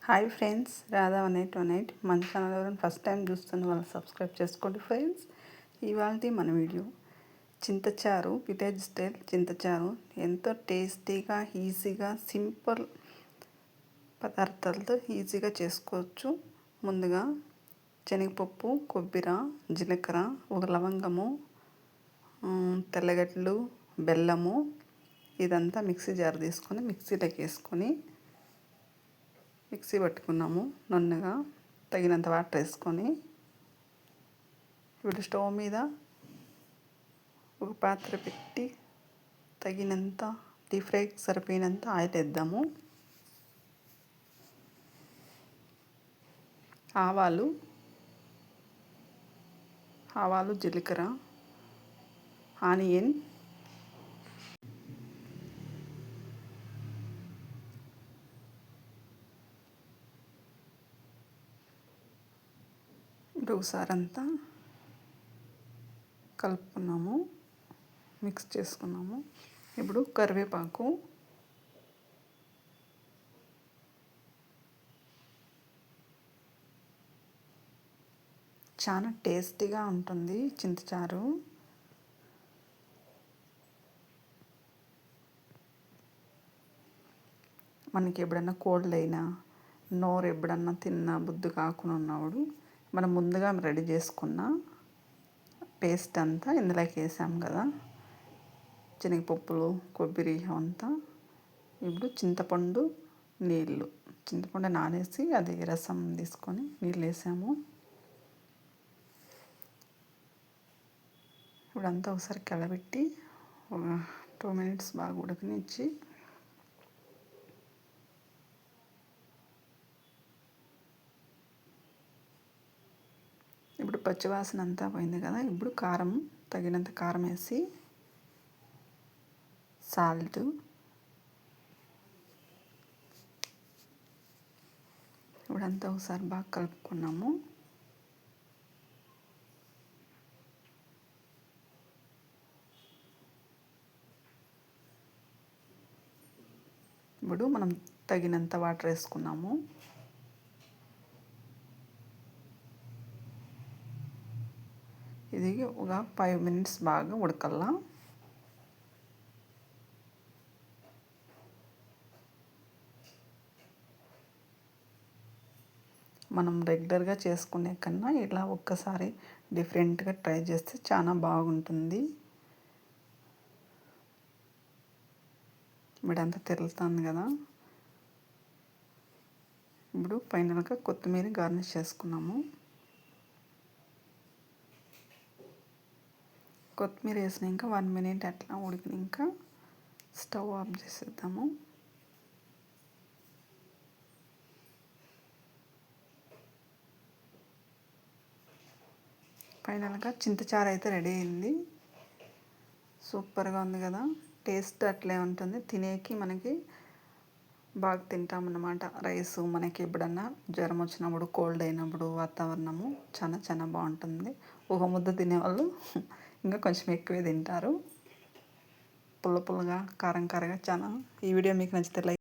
Hi friends, Radha 1818 మన channel ఎవరైనా first time చూస్తున్న వాళ్ళు సబ్స్క్రైబ్ చేసుకోండి ఫ్రెండ్స్. ఇవాళ మన వీడియో చింతచారు, విలేజ్ స్టైల్ చింతచారు ఎంతో టేస్టీగా, ఈజీగా, సింపుల్ పదార్థాలతో ఈజీగా చేసుకోవచ్చు. ముందుగా శనగపప్పు, కొబ్బరి, జీలకర్ర, ఒక లవంగము, తెల్లగడ్డలు, బెల్లము ఇదంతా మిక్సీ జార్ తీసుకొని మిక్సీలోకి వేసుకొని మిక్సీ పట్టుకున్నాము. నున్నగా తగినంత వాటర్ వేసుకొని ఇప్పుడు స్టవ్ మీద ఒక పాత్ర పెట్టి తగినంత డీప్ ఫ్రైకి సరిపోయినంత ఆయిల్ వేద్దాము. ఆవాలు, జీలకర్ర, ఆనియన్, ఒకసారి అంతా కలుపుకున్నాము, మిక్స్ చేసుకున్నాము. ఇప్పుడు కరివేపాకు, చాలా టేస్టీగా ఉంటుంది చింతచారు. మనకి ఎప్పుడన్నా కోల్డ్ అయినా, నోరు ఎప్పుడన్నా తిన్నా బుద్ధి కాకుండా ఉన్నప్పుడు మనం ముందుగా రెడీ చేసుకున్న పేస్ట్ అంతా ఇందులోకి వేసాం కదా, శనగపప్పులు, కొబ్బరి అంతా. ఇప్పుడు చింతపండు నానేసి అది రసం తీసుకొని నీళ్ళు వేసాము. ఇప్పుడంతా ఒకసారి కలబెట్టి ఒక 2 minutes బాగా ఉడకనిచ్చి ఇప్పుడు పచ్చివాసన అంతా పోయింది కదా. ఇప్పుడు కారం, తగినంత కారం వేసి సాల్ట్, ఇప్పుడంతా ఒకసారి బాగా కలుపుకున్నాము. ఇప్పుడు మనం తగినంత వాటర్ వేసుకున్నాము. ఇది ఒక 5 minutes బాగా ఉడకల్లా. మనం రెగ్యులర్గా చేసుకునే కన్నా ఇలా ఒక్కసారి డిఫరెంట్గా ట్రై చేస్తే చాలా బాగుంటుంది. ఇప్పుడంతా తెరులుతుంది కదా. ఇప్పుడు ఫైనల్గా కొత్తిమీర గార్నిష్ చేసుకున్నాము. కొత్తిమీర వేసినాక 1 minute అట్లా ఉడికినాక స్టవ్ ఆఫ్ చేసేద్దాము. ఫైనల్గా చింతచారు అయితే రెడీ అయింది. సూపర్గా ఉంది కదా. టేస్ట్ అట్లే ఉంటుంది, తినేకి మనకి బాగా తింటామన్నమాట. రైస్ మనకి ఎప్పుడన్నా జ్వరం వచ్చినప్పుడు, కోల్డ్ అయినప్పుడు, వాతావరణము చాలా చాలా బాగుంటుంది. ఒక ముద్ద తినేవాళ్ళు ఇంకా కొంచెం ఎక్కువే తింటారు. పుల్లగా, కారం కారంగా చాలా. ఈ వీడియో మీకు నచ్చితే లైక్